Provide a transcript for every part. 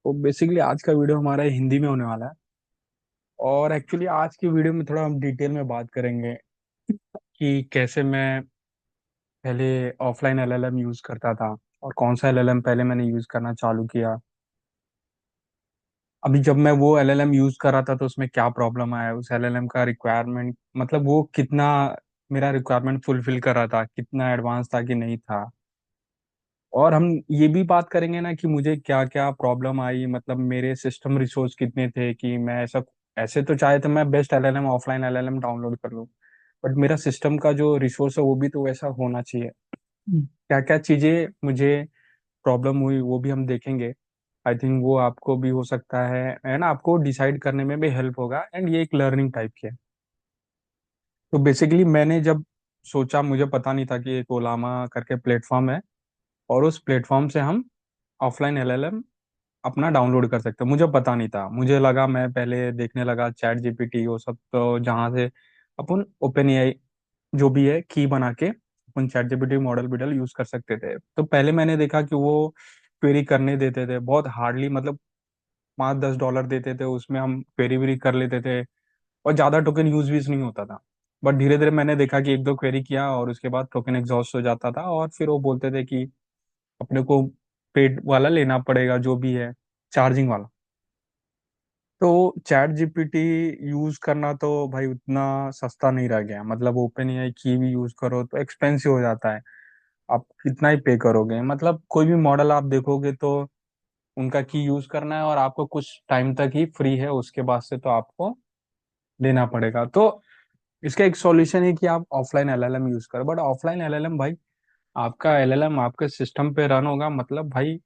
तो बेसिकली आज का वीडियो हमारा हिंदी में होने वाला है। और एक्चुअली आज की वीडियो में थोड़ा हम डिटेल में बात करेंगे कि कैसे मैं पहले ऑफलाइन एलएलएम यूज़ करता था और कौन सा एलएलएम पहले मैंने यूज़ करना चालू किया। अभी जब मैं वो एलएलएम यूज़ कर रहा था तो उसमें क्या प्रॉब्लम आया, उस एलएलएम का रिक्वायरमेंट मतलब वो कितना मेरा रिक्वायरमेंट फुलफिल कर रहा था, कितना एडवांस था कि नहीं था। और हम ये भी बात करेंगे ना कि मुझे क्या क्या प्रॉब्लम आई, मतलब मेरे सिस्टम रिसोर्स कितने थे कि मैं ऐसा ऐसे तो चाहे तो मैं best LLM offline LLM download कर लूँ, बट मेरा सिस्टम का जो रिसोर्स है वो भी तो वैसा होना चाहिए। क्या क्या चीज़ें मुझे प्रॉब्लम हुई वो भी हम देखेंगे। आई थिंक वो आपको भी हो सकता है ना, आपको डिसाइड करने में भी हेल्प होगा एंड ये एक लर्निंग टाइप की है। तो बेसिकली मैंने जब सोचा, मुझे पता नहीं था कि एक ओलामा करके प्लेटफॉर्म है और उस प्लेटफॉर्म से हम ऑफलाइन एलएलएम अपना डाउनलोड कर सकते हैं। मुझे पता नहीं था, मुझे लगा, मैं पहले देखने लगा चैट जीपीटी वो सब, तो जहाँ से अपन ओपन एआई जो भी है की बना के अपन चैट जीपीटी मॉडल बिडल यूज कर सकते थे। तो पहले मैंने देखा कि वो क्वेरी करने देते थे बहुत हार्डली, मतलब $5-10 देते थे, उसमें हम क्वेरी वेरी कर लेते थे और ज्यादा टोकन यूज भी नहीं होता था। बट धीरे धीरे मैंने देखा कि एक दो क्वेरी किया और उसके बाद टोकन एग्जॉस्ट हो जाता था और फिर वो बोलते थे कि अपने को पेड वाला लेना पड़ेगा, जो भी है चार्जिंग वाला। तो चैट जीपीटी यूज करना तो भाई उतना सस्ता नहीं रह गया, मतलब ओपन एआई की भी यूज करो तो एक्सपेंसिव हो जाता है। आप कितना ही पे करोगे, मतलब कोई भी मॉडल आप देखोगे तो उनका की यूज करना है और आपको कुछ टाइम तक ही फ्री है, उसके बाद से तो आपको लेना पड़ेगा। तो इसका एक सॉल्यूशन है कि आप ऑफलाइन एलएलएम यूज करो, बट ऑफलाइन एलएलएम भाई, आपका एलएलएम आपके सिस्टम पे रन होगा, मतलब भाई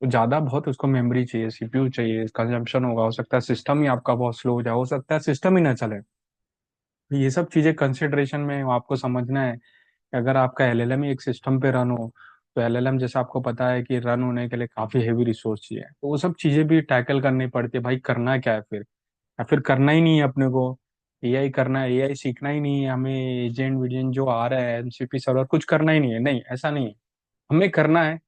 ज्यादा बहुत उसको मेमोरी चाहिए, सीपीयू चाहिए, कंजम्पशन होगा, हो सकता है सिस्टम ही आपका बहुत स्लो हो जाए, हो सकता है सिस्टम ही ना चले। तो ये सब चीजें कंसिडरेशन में आपको समझना है कि अगर आपका एलएलएम ही एक सिस्टम पे रन हो तो एलएलएम जैसे आपको पता है कि रन होने के लिए काफी हेवी रिसोर्स चाहिए, तो वो सब चीजें भी टैकल करनी पड़ती है। भाई करना क्या है फिर, या फिर करना ही नहीं है अपने को, एआई करना है, एआई सीखना ही नहीं है हमें, एजेंट विजेंट जो आ रहा है एमसीपी सर्वर कुछ करना ही नहीं है, नहीं ऐसा नहीं है, हमें करना है।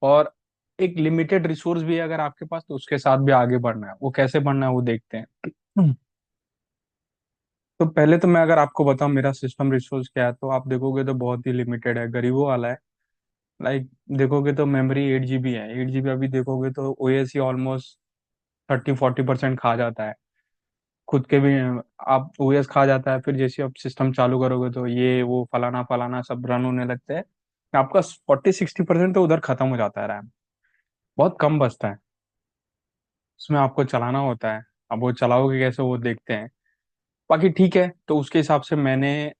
और एक लिमिटेड रिसोर्स भी है अगर आपके पास तो उसके साथ भी आगे बढ़ना है, वो कैसे बढ़ना है वो देखते हैं। तो पहले तो मैं अगर आपको बताऊं मेरा सिस्टम रिसोर्स क्या है, तो आप देखोगे तो बहुत ही लिमिटेड है, गरीबों वाला है। लाइक देखोगे तो मेमोरी 8 जीबी है, 8 जीबी अभी देखोगे तो ओएस ही ऑलमोस्ट 30-40% खा जाता है खुद के भी। आप ओएस खा जाता है, फिर जैसे आप सिस्टम चालू करोगे तो ये वो फलाना फलाना सब रन होने लगते हैं, आपका 40-60% तो उधर खत्म हो जाता है रैम, बहुत कम बचता है। उसमें आपको चलाना होता है, अब वो चलाओगे कैसे वो देखते हैं। बाकी ठीक है, तो उसके हिसाब से मैंने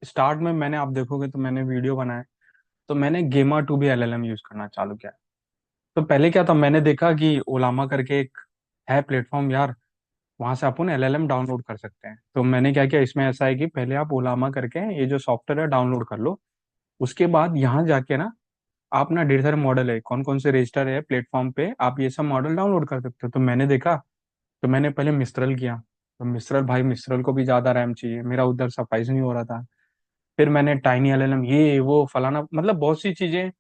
स्टार्ट में मैंने, आप देखोगे तो मैंने वीडियो बनाया, तो मैंने गेमा टू भी एलएलएम यूज करना चालू किया। तो पहले क्या था, मैंने देखा कि ओलामा करके एक है प्लेटफॉर्म यार, वहां से अपन एलएलएम डाउनलोड कर सकते हैं। तो मैंने क्या किया, इसमें ऐसा है कि पहले आप ओलामा करके ये जो सॉफ्टवेयर है डाउनलोड कर लो, उसके बाद यहाँ जाके ना आप ना ढेर सारे मॉडल है, कौन कौन से रजिस्टर है प्लेटफॉर्म पे, आप ये सब मॉडल डाउनलोड कर सकते हो। तो मैंने देखा, तो मैंने पहले मिस्ट्रल किया। तो मिस्ट्रल, भाई मिस्ट्रल को भी ज्यादा रैम चाहिए, मेरा उधर सफाइज नहीं हो रहा था। फिर मैंने टाइनी एलएलएम ये वो फलाना, मतलब बहुत सी चीजें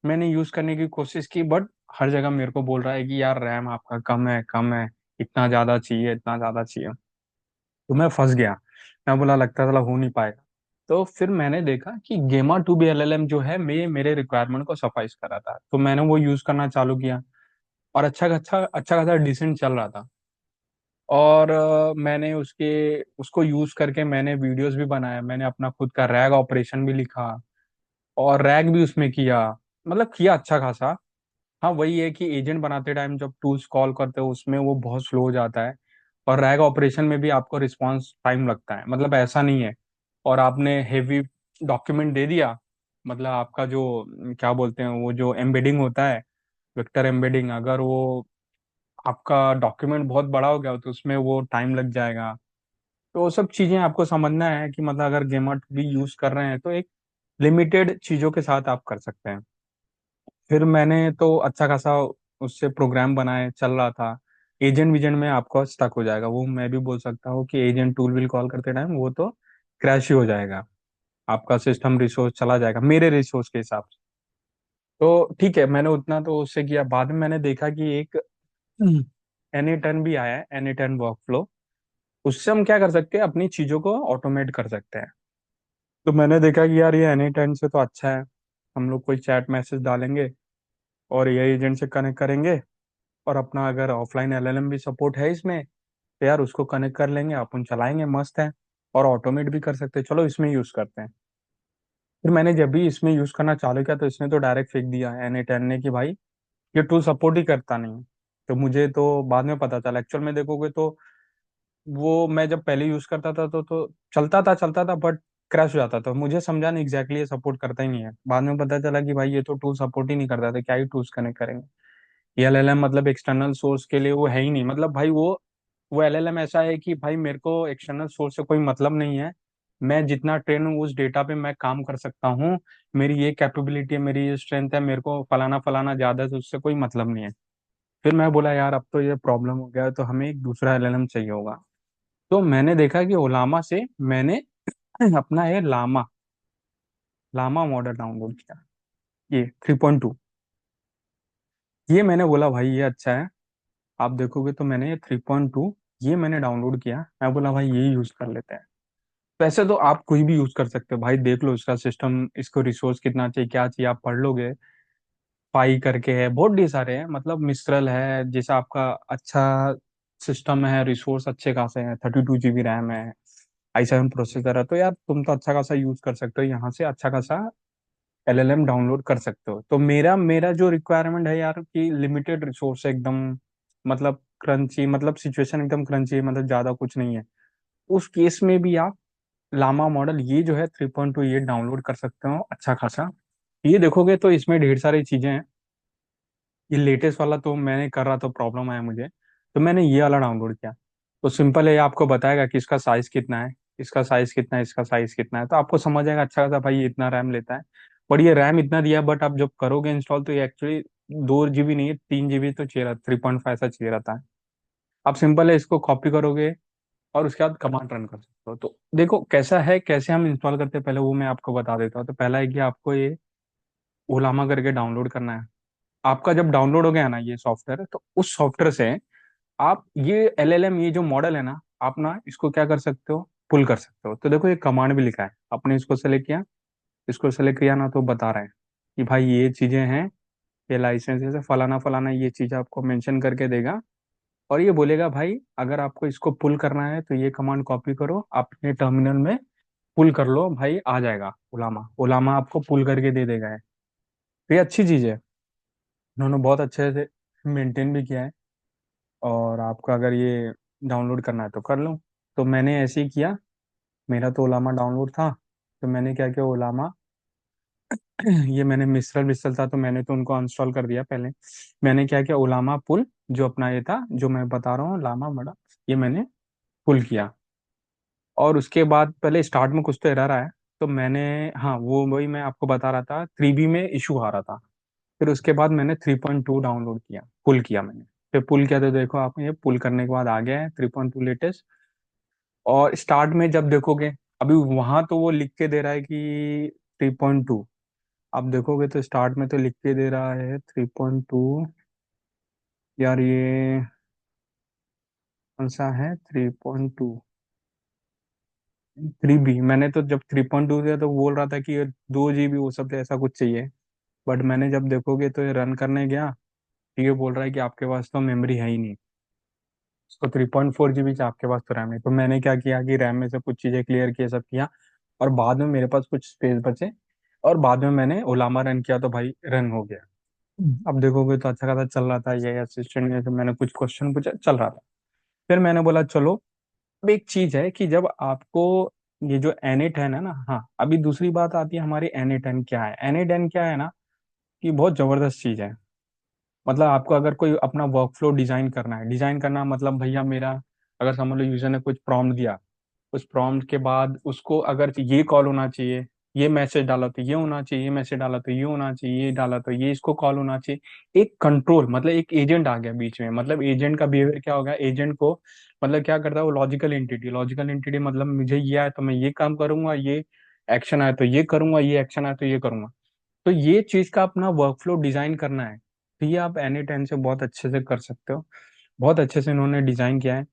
मैंने यूज करने की कोशिश की, बट हर जगह मेरे को बोल रहा है कि यार रैम आपका कम है, कम है, इतना ज्यादा चाहिए, इतना ज्यादा चाहिए। तो मैं फंस गया, मैं बोला लगता था हो नहीं पाएगा। तो फिर मैंने देखा कि गेमा टू बी एलएलएम जो है मेरे रिक्वायरमेंट को सफाइज कर रहा था, तो मैंने वो यूज करना चालू किया और अच्छा खासा डिसेंट चल रहा था। और मैंने उसको यूज करके मैंने वीडियोस भी बनाया, मैंने अपना खुद का रैग ऑपरेशन भी लिखा और रैग भी उसमें किया, मतलब किया अच्छा खासा। हाँ वही है कि एजेंट बनाते टाइम जब टूल्स कॉल करते हो उसमें वो बहुत स्लो हो जाता है, और रैग ऑपरेशन में भी आपको रिस्पॉन्स टाइम लगता है, मतलब ऐसा नहीं है। और आपने हेवी डॉक्यूमेंट दे दिया, मतलब आपका जो क्या बोलते हैं वो जो एम्बेडिंग होता है, वेक्टर एम्बेडिंग, अगर वो आपका डॉक्यूमेंट बहुत बड़ा हो गया तो उसमें वो टाइम लग जाएगा। तो वो सब चीजें आपको समझना है कि मतलब अगर गेमर भी यूज कर रहे हैं तो एक लिमिटेड चीजों के साथ आप कर सकते हैं। फिर मैंने तो अच्छा खासा उससे प्रोग्राम बनाए, चल रहा था। एजेंट विजेंट में आपको स्टक हो जाएगा, वो मैं भी बोल सकता हूँ कि एजेंट टूल विल कॉल करते टाइम वो तो क्रैश ही हो जाएगा, आपका सिस्टम रिसोर्स चला जाएगा मेरे रिसोर्स के हिसाब से। तो ठीक है, मैंने उतना तो उससे किया। बाद में मैंने देखा कि एक एनी10 भी आया है, एनी10 वर्कफ्लो। उससे हम क्या कर सकते हैं, अपनी चीजों को ऑटोमेट कर सकते हैं। तो मैंने देखा कि यार ये एनी10 से तो अच्छा है। हम लोग कोई चैट मैसेज डालेंगे और ये एजेंट से कनेक्ट करेंगे, और अपना अगर ऑफलाइन एलएलएम भी सपोर्ट है इसमें, तो यार उसको कनेक्ट कर लेंगे, अपन चलाएंगे, मस्त है। और ऑटोमेट भी कर सकते हैं, चलो इसमें यूज करते हैं। फिर मैंने जब भी इसमें यूज करना चालू किया तो इसने तो डायरेक्ट फेंक दिया एनी10 ने कि भाई ये टूल सपोर्ट ही करता नहीं। तो मुझे तो बाद में पता चला, एक्चुअल में देखोगे तो वो मैं जब पहले यूज करता था तो चलता था बट क्रैश हो जाता था। मुझे समझा नहीं एग्जैक्टली ये सपोर्ट करता ही नहीं है। बाद में पता चला कि भाई ये तो टूल सपोर्ट ही नहीं करता था, क्या ही टूल्स कनेक्ट करेंगे। ये एलएलएम मतलब एक्सटर्नल सोर्स के लिए वो है ही नहीं, मतलब भाई वो एलएलएम ऐसा है कि भाई मेरे को एक्सटर्नल सोर्स से कोई मतलब नहीं है। मैं जितना ट्रेन हूँ उस डेटा पे मैं काम कर सकता हूँ। मेरी ये कैपेबिलिटी है, मेरी ये स्ट्रेंथ है, मेरे को फलाना फलाना ज्यादा है, तो उससे कोई मतलब नहीं है। फिर मैं बोला यार अब तो ये प्रॉब्लम हो गया है, तो हमें एक दूसरा एलएलएम चाहिए होगा। तो मैंने देखा कि ओलामा से मैंने अपना ये लामा लामा मॉडल डाउनलोड किया, ये 3.2। ये मैंने बोला भाई ये अच्छा है। आप देखोगे तो मैंने ये 3.2 ये मैंने डाउनलोड किया। मैं बोला भाई ये यूज कर लेते हैं। वैसे तो आप कोई भी यूज कर सकते हो भाई, देख लो इसका सिस्टम, इसको रिसोर्स कितना चाहिए, क्या चाहिए, आप पढ़ लोगे। पाई करके है, बहुत ढेर सारे हैं, मतलब मिस्ट्रल है जैसा आपका अच्छा सिस्टम है, रिसोर्स अच्छे खासे हैं, 32 GB रैम है, i7 प्रोसेसर है, तो यार तुम तो अच्छा खासा यूज कर सकते हो, यहाँ से अच्छा खासा एलएलएम डाउनलोड कर सकते हो। तो मेरा मेरा जो रिक्वायरमेंट है यार कि लिमिटेड रिसोर्स है एकदम, मतलब क्रंची, मतलब सिचुएशन एकदम क्रंची है, मतलब ज्यादा कुछ नहीं है। उस केस में भी आप लामा मॉडल ये जो है 3.2 ये डाउनलोड कर सकते हो अच्छा खासा। ये देखोगे तो इसमें ढेर सारी चीजें हैं। ये लेटेस्ट वाला तो मैंने कर रहा तो प्रॉब्लम आया मुझे, तो मैंने ये वाला डाउनलोड किया। तो सिंपल है, ये आपको बताएगा कि इसका साइज कितना है, इसका साइज कितना है, इसका साइज कितना है, तो आपको समझ आएगा अच्छा खासा भाई ये इतना रैम लेता है। और ये रैम इतना दिया, बट आप जब करोगे इंस्टॉल तो ये एक्चुअली 2 GB नहीं है, 3 GB तो चाहिए, 3.5 ऐसा चाहिए रहता है। आप सिंपल है इसको कॉपी करोगे और उसके बाद कमांड रन कर सकते हो। तो देखो कैसा है, कैसे हम इंस्टॉल करते हैं पहले वो मैं आपको बता देता हूँ। तो पहला है कि आपको ये ओलामा करके डाउनलोड करना है। आपका जब डाउनलोड हो गया ना ये सॉफ्टवेयर, तो उस सॉफ्टवेयर से आप ये एलएलएम ये जो मॉडल है ना, आप ना इसको क्या कर सकते हो, पुल कर सकते हो। तो देखो ये कमांड भी लिखा है, आपने इसको सेलेक्ट किया, इसको सेलेक्ट किया ना, तो बता रहे हैं कि भाई ये चीजें हैं, ये लाइसेंस है फलाना फलाना, ये चीज आपको मेंशन करके देगा। और ये बोलेगा भाई अगर आपको इसको पुल करना है तो ये कमांड कॉपी करो अपने टर्मिनल में, पुल कर लो भाई, आ जाएगा ओलामा। ओलामा आपको पुल करके दे देगा है। तो ये अच्छी चीज है, उन्होंने बहुत अच्छे से मेंटेन भी किया है। और आपको अगर ये डाउनलोड करना है तो कर लो। तो मैंने ऐसे ही किया, मेरा तो ओलामा डाउनलोड था। तो मैंने क्या किया, ओलामा ये मैंने मिस्रल विस्रल था तो मैंने तो उनको अनस्टॉल कर दिया पहले। मैंने क्या किया, ओलामा पुल जो अपना ये था जो मैं बता रहा हूँ लामा बड़ा, ये मैंने पुल किया। और उसके बाद पहले स्टार्ट में कुछ तो एरर आया, तो मैंने, हाँ वो वही मैं आपको बता रहा था, 3B में इशू आ रहा था। फिर उसके बाद मैंने 3.2 डाउनलोड किया, पुल किया मैंने। फिर पुल किया तो देखो आप, ये पुल करने के बाद आ गया है 3.2 लेटेस्ट। और स्टार्ट में जब देखोगे, अभी वहां तो वो लिख के दे रहा है कि 3.2, आप देखोगे तो स्टार्ट में तो लिख के दे रहा है 3.2। यार ये कौन सा है 3.2, 3B। मैंने तो जब 3.2 दिया तो बोल रहा था कि ये 2 GB वो सब ऐसा कुछ चाहिए। बट मैंने जब देखोगे तो ये रन करने गया, तो ये बोल रहा है कि आपके पास तो मेमोरी है ही नहीं। उसको 3.4 GB से आपके पास तो रैम है। तो मैंने क्या किया कि रैम में से कुछ चीजें क्लियर किया, सब किया, और बाद में मेरे पास कुछ स्पेस बचे, और बाद में मैंने ओलामा रन किया तो भाई रन हो गया। अब देखोगे तो अच्छा खासा चल रहा था, ये असिस्टेंट में से मैंने कुछ क्वेश्चन पूछा, चल रहा था। फिर मैंने बोला चलो, अब एक चीज है कि जब आपको ये जो N8 है ना, हाँ अभी दूसरी बात आती है हमारी, N8 क्या है। N8 क्या है ना, कि बहुत जबरदस्त चीज है। मतलब आपको अगर कोई अपना वर्क फ्लो डिजाइन करना है, डिजाइन करना मतलब भैया मेरा, अगर समझ लो यूजर ने कुछ प्रॉम्प्ट दिया, उस प्रॉम्प्ट के बाद उसको अगर ये कॉल होना चाहिए, ये मैसेज डाला तो ये होना चाहिए, ये मैसेज डाला तो ये होना चाहिए, ये डाला तो ये इसको कॉल होना चाहिए, एक कंट्रोल, मतलब एक एजेंट आ गया बीच में। मतलब एजेंट का बिहेवियर क्या होगा, एजेंट को मतलब क्या करता है वो, लॉजिकल एंटिटी, लॉजिकल एंटिटी मतलब मुझे ये आया तो मैं ये काम करूंगा, ये एक्शन आया तो ये करूंगा, ये एक्शन आया तो ये करूंगा। तो ये चीज का अपना वर्कफ्लो डिजाइन करना है, तो ये आप N8N से बहुत अच्छे से कर सकते हो। बहुत अच्छे से इन्होंने डिजाइन किया है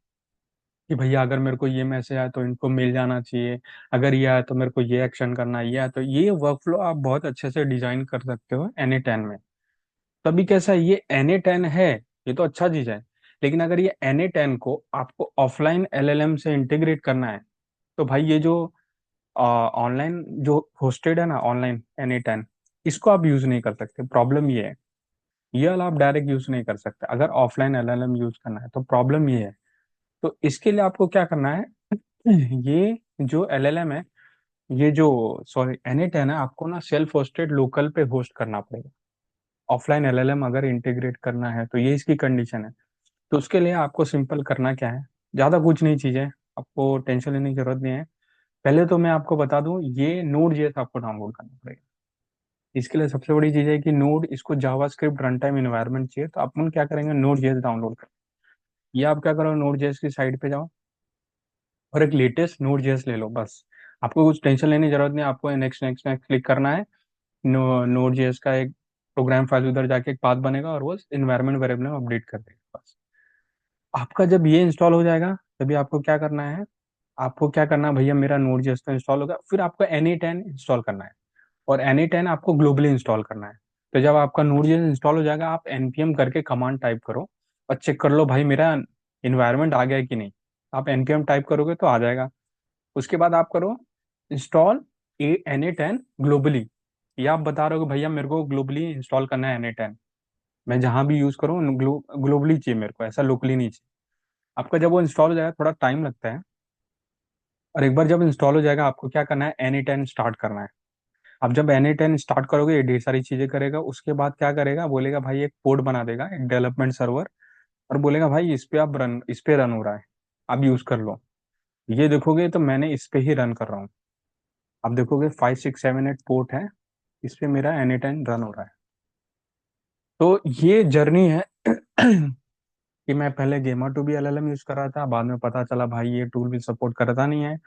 कि भैया अगर मेरे को ये मैसेज आया तो इनको मिल जाना चाहिए, अगर ये आया तो मेरे को ये एक्शन करना है, ये आया तो ये वर्कफ्लो आप बहुत अच्छे से डिजाइन कर सकते हो N8N में। तभी कैसा है, ये N8N है, ये तो अच्छा चीज है। लेकिन अगर ये N8N को आपको ऑफलाइन LLM से इंटीग्रेट करना है, तो भाई ये जो ऑनलाइन जो होस्टेड है ना ऑनलाइन N8N, इसको आप यूज नहीं कर सकते। प्रॉब्लम ये है, ये वाला आप डायरेक्ट यूज नहीं कर सकते। अगर ऑफलाइन LLM यूज करना है तो प्रॉब्लम ये है। तो इसके लिए आपको क्या करना है, ये जो LLM है, ये जो सॉरी N8N है, आपको ना सेल्फ होस्टेड लोकल पे होस्ट करना पड़ेगा। ऑफलाइन LLM अगर इंटीग्रेट करना है तो ये इसकी कंडीशन है। तो उसके लिए आपको सिंपल करना क्या है, ज्यादा कुछ नहीं चीजें, आपको टेंशन लेने की जरूरत नहीं है। पहले तो मैं आपको बता दूं, ये नोड जेएस आपको डाउनलोड करना पड़ेगा। इसके लिए सबसे बड़ी चीज है कि नोड, इसको जावास्क्रिप्ट रन टाइम इन्वायरमेंट चाहिए, तो अपन क्या करेंगे, नोड जेएस डाउनलोड करें। ये आप क्या करो, नोड जेएस की साइट पे जाओ और एक लेटेस्ट नोड जेएस ले लो बस। आपको कुछ टेंशन लेने की जरूरत नहीं, आपको नेक्स्ट नेक्स्ट नेक्स्ट क्लिक करना है। नोड जेएस का एक प्रोग्राम फाइल उधर जाके एक पाथ बनेगा और वो इन्वायरमेंट वेरिएबल में अपडेट कर देगा बस। आपका जब ये इंस्टॉल हो जाएगा, तभी आपको क्या करना है, आपको क्या करना है भैया, मेरा नोड जेएस तो इंस्टॉल होगा, फिर आपको N8N इंस्टॉल करना है। और N8N आपको ग्लोबली इंस्टॉल करना है। तो जब आपका नोड जेएस इंस्टॉल हो जाएगा, आप npm करके कमांड टाइप करो और चेक कर लो भाई मेरा इन्वायरमेंट आ गया है कि नहीं। आप npm टाइप करोगे तो आ जाएगा। उसके बाद आप करो इंस्टॉल N8N ग्लोबली। या आप बता रहे हो कि भैया मेरे को ग्लोबली इंस्टॉल करना है N8N, मैं जहां भी यूज करूँ ग्लोबली चाहिए मेरे को, ऐसा लोकली नहीं चाहिए। आपका जब वो इंस्टॉल हो जाएगा, थोड़ा टाइम लगता है, और एक बार जब इंस्टॉल हो जाएगा, आपको क्या करना है, N8N स्टार्ट करना है। अब जब N8N स्टार्ट करोगे, ये ढेर सारी चीजें करेगा। उसके बाद क्या करेगा, बोलेगा भाई एक कोड बना देगा, एक डेवलपमेंट सर्वर, और बोलेगा भाई इस पे रन हो रहा है, आप यूज कर लो। ये देखोगे तो मैंने इस पे ही रन कर रहा हूँ। आप देखोगे 5 6 7 8 पोर्ट है, इस पे मेरा N8N रन हो रहा है। तो ये जर्नी है कि मैं पहले गेमर टू बी LLM यूज कर रहा था, बाद में पता चला भाई ये टूल भी सपोर्ट करता नहीं है।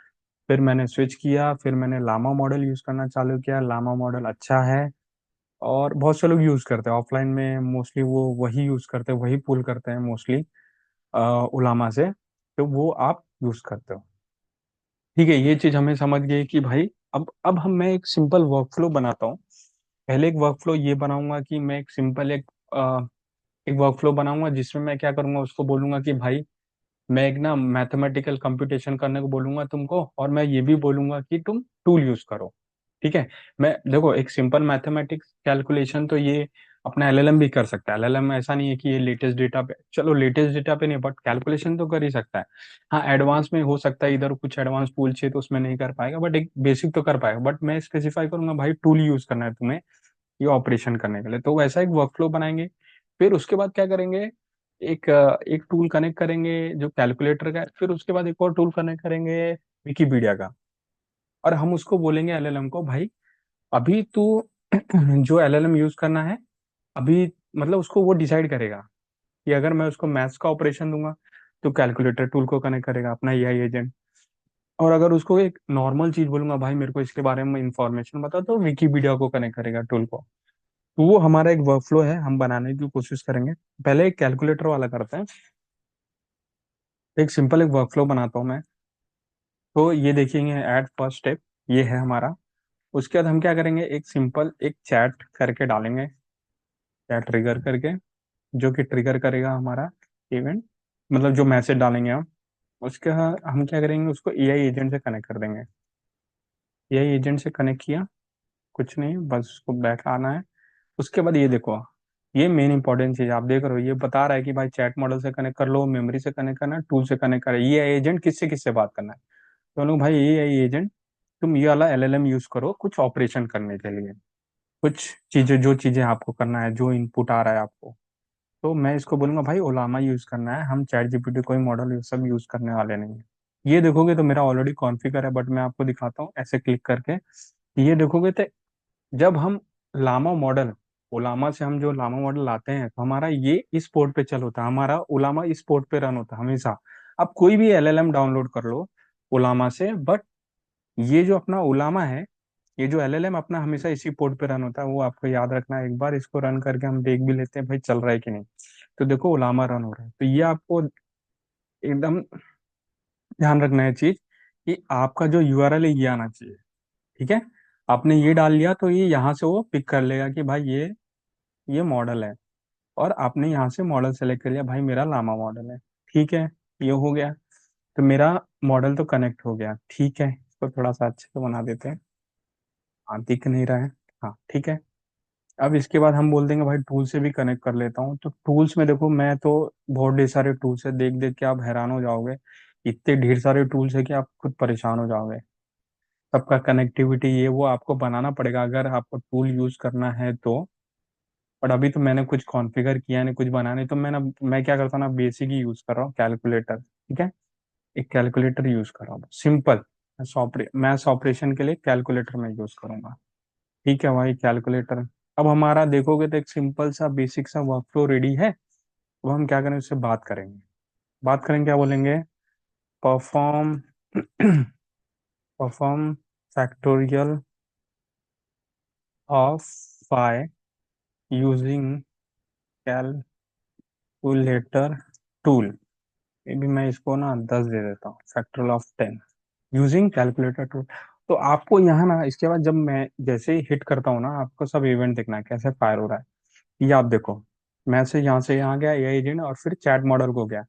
फिर मैंने स्विच किया, फिर मैंने लामा मॉडल यूज करना चालू किया। लामा मॉडल अच्छा है, और बहुत से लोग यूज करते हैं ऑफलाइन में, मोस्टली वो वही यूज करते हैं, वही पुल करते हैं मोस्टली उलामा से। तो वो आप यूज करते हो। ठीक है, ये चीज हमें समझ गई कि भाई अब हम मैं एक सिंपल वर्कफ्लो बनाता हूँ। पहले एक वर्कफ्लो ये बनाऊंगा कि मैं एक सिंपल एक वर्कफ्लो बनाऊंगा, जिसमें मैं क्या करूंगा, उसको बोलूंगा कि भाई मैं एक ना मैथमेटिकल कंप्यूटेशन करने को बोलूंगा तुमको, और मैं ये भी बोलूंगा कि तुम टूल यूज करो। ठीक है। मैं देखो, एक सिंपल मैथमेटिक्स कैलकुलेशन तो ये अपना LLM भी कर सकता है। LLM ऐसा नहीं है कि ये लेटेस्ट डेटा पे, चलो लेटेस्ट डेटा पे नहीं, बट कैलकुलेशन तो कर ही सकता है। हाँ, एडवांस में हो सकता है, इधर कुछ एडवांस टूल चाहिए तो उसमें नहीं कर पाएगा, बट एक बेसिक तो कर पाएगा। बट मैं स्पेसिफाई करूंगा भाई टूल यूज करना है तुम्हें ये ऑपरेशन करने के लिए, तो वैसा एक वर्कफ्लो बनाएंगे। फिर उसके बाद क्या करेंगे, एक टूल कनेक्ट करेंगे जो कैलकुलेटर का है, फिर उसके बाद एक और टूल कनेक्ट करेंगे विकीपीडिया का। और हम उसको बोलेंगे LLM को, भाई अभी तू जो LLM यूज करना है अभी, मतलब उसको वो डिसाइड करेगा कि अगर मैं उसको मैथ्स का ऑपरेशन दूंगा तो कैलकुलेटर टूल को कनेक्ट करेगा अपना AI एजेंट। और अगर उसको एक नॉर्मल चीज बोलूंगा, भाई मेरे को इसके बारे में इंफॉर्मेशन बता, तो विकीपीडिया को कनेक्ट करेगा टूल को। तो वो हमारा एक वर्कफ्लो है, हम बनाने की कोशिश करेंगे। पहले एक कैलकुलेटर वाला करते हैं। एक सिंपल एक वर्कफ्लो बनाता हूँ मैं। तो ये देखेंगे एट फर्स्ट स्टेप, ये है हमारा। उसके बाद हम क्या करेंगे, एक सिंपल एक चैट करके डालेंगे, चैट ट्रिगर करके, जो कि ट्रिगर करेगा हमारा इवेंट, मतलब जो मैसेज डालेंगे हम। उसके हम क्या करेंगे, उसको AI एजेंट से कनेक्ट कर देंगे। AI एजेंट से कनेक्ट किया, कुछ नहीं, बस उसको बैक आना है। उसके बाद ये देखो, ये मेन इंपॉर्टेंट चीज आप देख रहे हो, ये बता रहा है कि भाई चैट मॉडल से कनेक्ट कर लो, मेमोरी से कनेक्ट करना है, टूल से कनेक्ट कर, ये एजेंट किससे किससे बात करना है। तो लोग भाई ये एजेंट, तुम ये वाला LLM यूज करो कुछ ऑपरेशन करने के लिए, कुछ चीजें, जो चीजें आपको करना है, जो इनपुट आ रहा है आपको। तो मैं इसको बोलूंगा भाई ओलामा यूज करना है, हम चैट जीपीटी कोई मॉडल ये सब यूज करने वाले नहीं है। ये देखोगे तो मेरा ऑलरेडी कॉन्फ़िगर है, बट मैं आपको दिखाता हूँ ऐसे क्लिक करके। ये देखोगे तो जब हम लामा मॉडल, ओलामा से हम जो लामा मॉडल लाते हैं, तो हमारा ये इस पोर्ट पे चल होता है, हमारा ओलामा इस पोर्ट पे रन होता है हमेशा। आप कोई भी LLM डाउनलोड कर लो ओलामा से, बट ये जो अपना ओलामा है, ये जो एलएलएम अपना हमेशा इसी पोर्ट पे रन होता है, वो आपको याद रखना है। एक बार इसको रन करके हम देख भी लेते हैं भाई चल रहा है कि नहीं। तो देखो ओलामा रन हो रहा है, तो ये आपको एकदम ध्यान रखना है चीज कि आपका जो यूआरएल है ये आना चाहिए। ठीक है, आपने ये डाल लिया तो ये यहाँ से वो पिक कर लेगा कि भाई ये मॉडल है, और आपने यहाँ से मॉडल सेलेक्ट कर लिया, भाई मेरा लामा मॉडल है। ठीक है, ये हो गया। तो मेरा मॉडल तो कनेक्ट हो गया। ठीक है, इसको थोड़ा सा अच्छे से बना देते हैं। हाँ, दिख नहीं रहा है। हाँ ठीक है। अब इसके बाद हम बोल देंगे भाई टूल से भी कनेक्ट कर लेता हूँ। तो टूल्स में देखो, मैं तो बहुत ढेर सारे टूल्स है, देख देख के आप हैरान हो जाओगे। इतने ढेर सारे टूल्स है कि आप खुद परेशान हो जाओगे। सबका कनेक्टिविटी ये वो आपको बनाना पड़ेगा अगर आपको टूल यूज करना है तो। और अभी तो मैंने कुछ कॉन्फ़िगर किया नहीं, कुछ बनाने, तो मैं क्या करता हूँ ना, बेसिक ही यूज कर रहा हूँ, कैलकुलेटर। ठीक है, एक कैलकुलेटर यूज कर रहा हूँ सिंपल। मैथ्स ऑपरेशन के लिए कैलकुलेटर में यूज करूंगा। ठीक है भाई, कैलकुलेटर। अब हमारा देखोगे तो एक सिंपल सा बेसिक सा वर्कफ्लो रेडी है। अब हम क्या करें, उससे बात करेंगे, क्या बोलेंगे? Perform perform factorial of five using calculator tool. ये भी मैं इसको ना 10 दे देता हूँ, factorial of 10 using calculator tool. तो आपको यहाँ ना इसके बाद जब मैं जैसे ही हिट करता हूँ ना, आपको सब इवेंट देखना है कैसे फायर हो रहा है। ये आप देखो, मैसेज यहाँ से यहाँ गया एआई एजेंट, और फिर चैट मॉडल को गया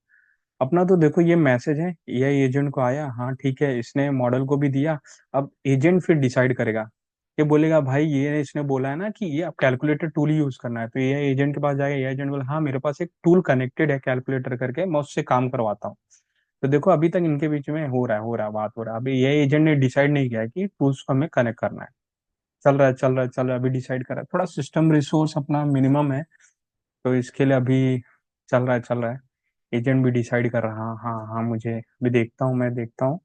अपना। तो देखो ये मैसेज है, एआई एजेंट को आया, हाँ ठीक है, इसने मॉडल को भी दिया। अब एजेंट फिर डिसाइड करेगा, ये बोलेगा भाई ये इसने बोला है ना कि ये आप कैलकुलेटर टूल ही यूज करना है, तो एआई एजेंट के पास जाएगा, एआई एजेंट बोला हाँ मेरे पास एक टूल कनेक्टेड है कैलकुलेटर करके, मैं उससे काम करवाता हूँ। तो देखो अभी तक इनके बीच में हो रहा है बात हो रहा है। अभी एआई एजेंट ने डिसाइड नहीं किया है कि टूल्स को हमें कनेक्ट करना है। चल रहा है अभी डिसाइड करा है। थोड़ा सिस्टम रिसोर्स अपना मिनिमम है, तो इसके लिए अभी चल रहा है। एजेंट भी डिसाइड कर रहा, हाँ हाँ हाँ, मुझे भी देखता हूँ, मैं देखता हूँ।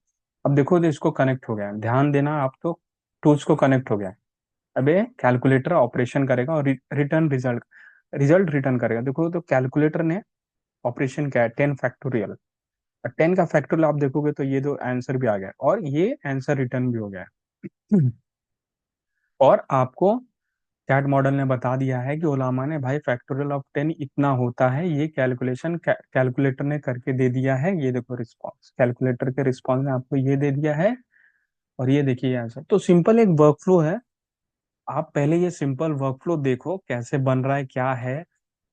अब देखो तो इसको कनेक्ट हो गया है। ध्यान देना आप तो, टूल्स को कनेक्ट हो गया है। अब ये कैलकुलेटर ऑपरेशन करेगा और रिटर्न रिजल्ट रिजल्ट रिटर्न करेगा। देखो तो कैलकुलेटर ने ऑपरेशन किया है 10 फैक्टोरियल, और 10 का फैक्टोरियल आप देखोगे तो ये तो आंसर भी आ गया है, और ये आंसर रिटर्न भी हो गया है। और आपको चैट मॉडल ने बता दिया है कि ओलामा ने भाई फैक्टोरियल ऑफ 10 इतना होता है, ये कैलकुलेशन कैलकुलेटर ने करके दे दिया है। ये देखो रिस्पॉन्स, कैलकुलेटर के रिस्पॉन्स ने आपको ये दे दिया है, और ये देखिए आंसर। तो सिंपल एक वर्कफ्लो है। आप पहले ये सिंपल वर्कफ्लो देखो कैसे बन रहा है, क्या है,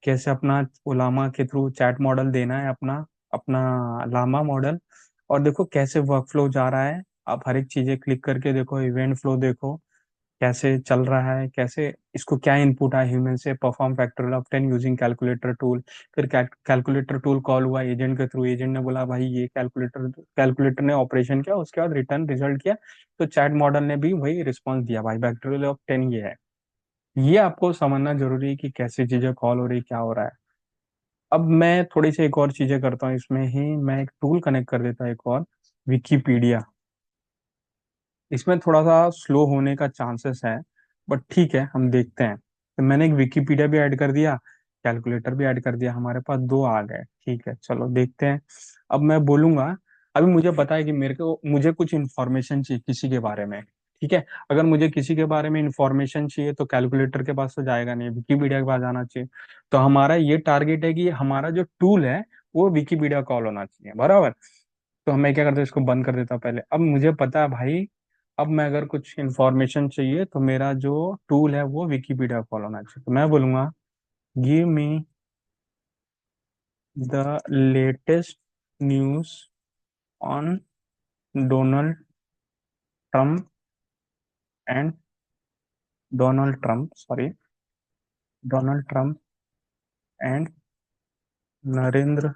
कैसे अपना ओलामा के थ्रू चैट मॉडल देना है, अपना अपना लामा मॉडल। और देखो कैसे वर्कफ्लो जा रहा है। आप हर एक चीजें क्लिक करके देखो, इवेंट फ्लो देखो कैसे चल रहा है, कैसे इसको क्या इनपुट आया ह्यूमन से, perform factorial of 10 using calculator tool. फिर कैलकुलेटर टूल कॉल हुआ एजेंट के थ्रू, एजेंट ने बोला भाई ये कैलकुलेटर ने ऑपरेशन किया, उसके बाद रिटर्न रिजल्ट किया। तो चैट मॉडल ने भी वही रिस्पॉन्स दिया, भाई फैक्टोरियल ऑफ 10 ये है। ये आपको समझना जरूरी है कि कैसी चीजें कॉल हो रही, क्या हो रहा है। अब मैं थोड़ी सी एक और चीजें करता हूँ इसमें ही, मैं एक टूल कनेक्ट कर देता हूँ एक और, विकीपीडिया। इसमें थोड़ा सा स्लो होने का चांसेस है, बट ठीक है हम देखते हैं। तो मैंने एक विकिपीडिया भी ऐड कर दिया, कैलकुलेटर भी ऐड कर दिया, हमारे पास दो आ गए। ठीक है चलो देखते हैं। अब मैं बोलूंगा, अभी मुझे पता है कि मुझे कुछ इन्फॉर्मेशन चाहिए किसी के बारे में। ठीक है, अगर मुझे किसी के बारे में इन्फॉर्मेशन चाहिए तो कैलकुलेटर के पास तो जाएगा नहीं, विकिपीडिया के पास जाना चाहिए। तो हमारा ये टारगेट है कि हमारा जो टूल है वो विकिपीडिया कॉल होना चाहिए, बराबर। तो मैं क्या करता हूँ, इसको बंद कर देता हूँ पहले। अब मुझे पता है भाई, अब मैं अगर कुछ इन्फॉर्मेशन चाहिए तो मेरा जो टूल है वो विकिपीडिया फॉलो होना चाहिए। तो मैं बोलूंगा give me the latest news on Donald Trump and Donald Trump sorry Donald Trump and Narendra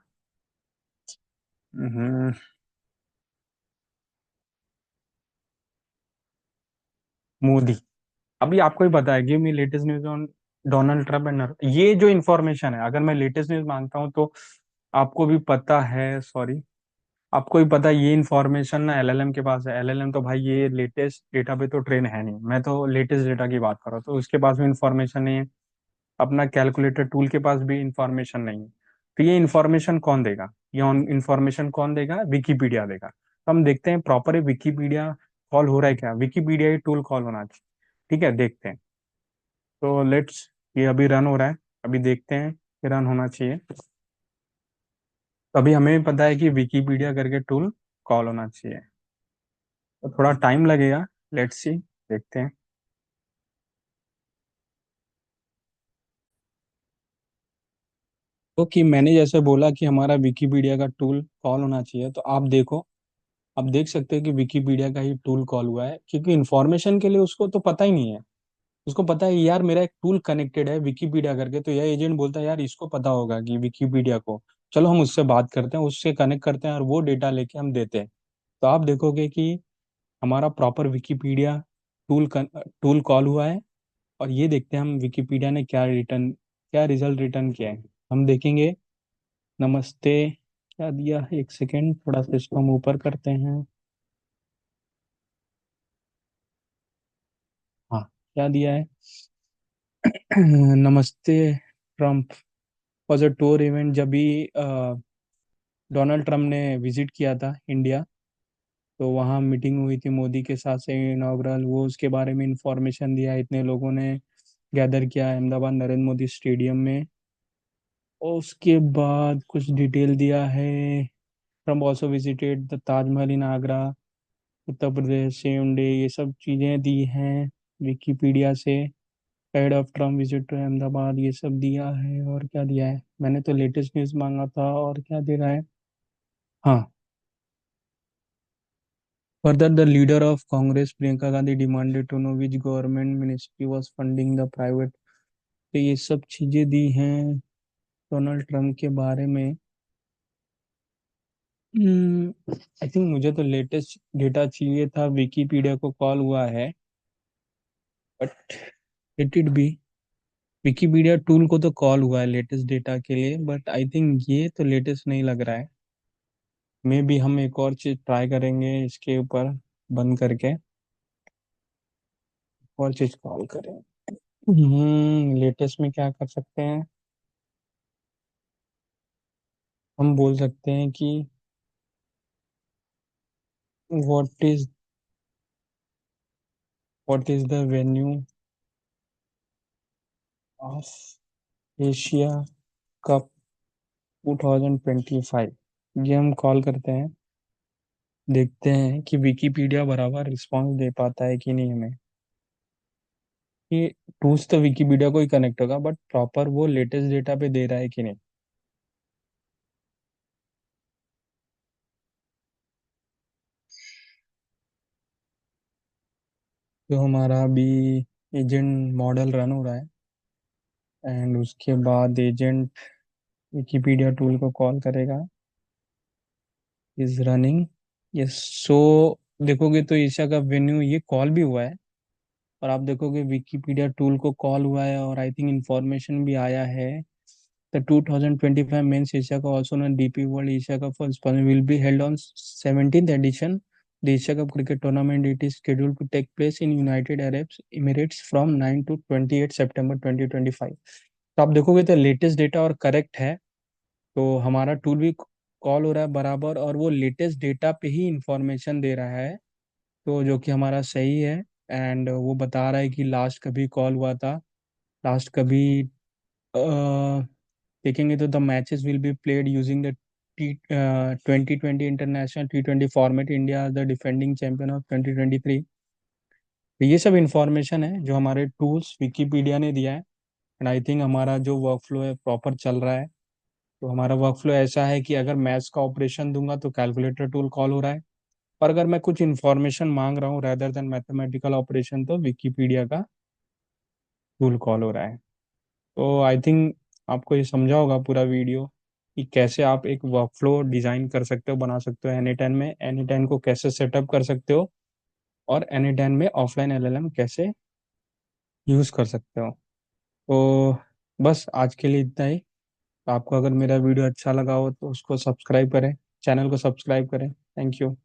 hmm, Modi. अभी आपको ही पता है, give me latest news on Donald Trump and, ये जो इन्फॉर्मेशन है, अगर मैं लेटेस्ट न्यूज मांगता हूँ तो आपको भी पता है, सॉरी, आपको ही पता है ये इन्फॉर्मेशन ना एलएलएम के पास है। एलएलएम तो भाई ये लेटेस्ट डेटा पे तो ट्रेन है नहीं, मैं तो लेटेस्ट डेटा की बात कर रहा हूँ, तो उसके पास भी इन्फॉर्मेशन नहीं है। अपना कैलकुलेटर टूल के पास भी इंफॉर्मेशन नहीं है। तो ये इंफॉर्मेशन कौन देगा, ये इंफॉर्मेशन कौन देगा, विकिपीडिया देगा। तो हम देखते हैं प्रॉपर विकिपीडिया कॉल हो रहा है क्या, विकीपीडिया ही टूल कॉल होना चाहिए। ठीक है, देखते हैं। तो लेट्स, ये अभी रन हो रहा है, अभी देखते हैं कि रन होना चाहिए। तो अभी हमें भी पता है कि विकीपीडिया करके टूल कॉल होना चाहिए, तो थोड़ा टाइम लगेगा। लेट्स सी, देखते हैं। तो कि मैंने जैसे बोला कि हमारा विकीपीडिया का टूल कॉल होना चाहिए, तो आप देखो, आप देख सकते हैं कि विकीपीडिया का ही टूल कॉल हुआ है, क्योंकि इन्फॉर्मेशन के लिए उसको तो पता ही नहीं है। उसको पता है यार मेरा एक टूल कनेक्टेड है विकीपीडिया करके, तो यह एजेंट बोलता है यार इसको पता होगा कि विकीपीडिया को, चलो हम उससे बात करते हैं, उससे कनेक्ट करते हैं और वो डेटा लेके हम देते हैं। तो आप देखोगे कि हमारा proper Wikipedia tool tool call हुआ है। और ये देखते हैं हम विकीपीडिया ने क्या रिजल्ट रिटर्न किया है, हम देखेंगे। नमस्ते, क्या दिया, एक सेकेंड, थोड़ा सिस्टम ऊपर करते हैं। हाँ, क्या दिया है। नमस्ते Trump was a tour event, जब भी डोनाल्ड ट्रम्प ने विजिट किया था इंडिया, तो वहाँ मीटिंग हुई थी मोदी के साथ से इनॉग्रल, वो उसके बारे में इंफॉर्मेशन दिया, इतने लोगों ने गैदर किया अहमदाबाद नरेंद्र मोदी स्टेडियम में। और उसके बाद कुछ डिटेल दिया है। Trump also visited the Taj Mahal in Agra, Uttar Pradesh, same day, ये सब चीज़ें दी हैं विकीपीडिया से। Head of Trump visit to Ahmedabad, ये सब दिया है। और क्या दिया है, मैंने तो लेटेस्ट न्यूज़ मांगा था, और क्या दे रहा है। हाँ, further the leader of Congress Priyanka Gandhi demanded to know which government ministry was funding the private। तो ये सब चीजें दी हैं डोनाल्ड ट्रम्प के बारे में। आई थिंक मुझे तो लेटेस्ट डेटा चाहिए था, विकीपीडिया को कॉल हुआ है, but let it be. Wikipedia tool को तो कॉल हुआ है लेटेस्ट डेटा के लिए, बट आई थिंक ये तो लेटेस्ट नहीं लग रहा है। मे भी हम एक और चीज ट्राई करेंगे इसके ऊपर, बंद करके और चीज कॉल करें। लेटेस्ट में क्या कर सकते हैं, हम बोल सकते हैं कि what is what is the venue of Asia cup 2025। ये हम कॉल करते हैं, देखते हैं कि विकीपीडिया बराबर रिस्पांस दे पाता है कि नहीं हमें। कि टूल्स तो विकीपीडिया को ही कनेक्ट होगा, बट प्रॉपर वो लेटेस्ट डेटा पे दे रहा है कि नहीं। तो हमारा अभी एजेंट मॉडल रन हो रहा है, एंड उसके बाद एजेंट विकीपीडिया टूल को कॉल करेगा। Is running, yes. सो देखोगे तो एशिया का वेन्यू ये कॉल भी हुआ है, और आप देखोगे विकिपीडिया टूल को कॉल हुआ है, और आई थिंक इंफॉर्मेशन भी आया है। द 2025 मेंस एशिया का also known DP world Asia cup first will be held on 17th edition the Asia cup cricket tournament, it is scheduled to take place in United Arab Emirates from 9 to 28 September 2025। तो आप देखोगे तो latest data और correct है, तो हमारा tool भी call हो रहा है बराबर, और वो लेटेस्ट डेटा पे ही इंफॉर्मेशन दे रहा है, तो जो कि हमारा सही है। एंड वो बता रहा है कि लास्ट कभी कॉल हुआ था, लास्ट कभी देखेंगे तो the matches will be played using the T 2020 international T20 format, India the defending champion of 2023। तो ये सब इंफॉर्मेशन है जो हमारे टूल्स विकीपीडिया ने दिया है। एंड आई थिंक हमारा जो वर्कफ्लो है प्रॉपर चल रहा है। तो हमारा वर्कफ्लो ऐसा है कि अगर मैथ्स का ऑपरेशन दूंगा तो कैलकुलेटर टूल कॉल हो रहा है, और अगर मैं कुछ इन्फॉर्मेशन मांग रहा हूँ रेदर देन मैथमेटिकल ऑपरेशन, तो विकीपीडिया का टूल कॉल हो रहा है। तो आई थिंक आपको ये समझा होगा पूरा वीडियो कि कैसे आप एक वर्कफ्लो डिजाइन कर सकते हो, बना सकते हो एनी टेन में, एनी टेन को कैसे सेटअप कर सकते हो, और एनी टेन में ऑफलाइन एलएलएम कैसे यूज कर सकते हो। तो बस आज के लिए इतना ही। आपको अगर मेरा वीडियो अच्छा लगा हो तो उसको सब्सक्राइब करें, चैनल को सब्सक्राइब करें। Thank you.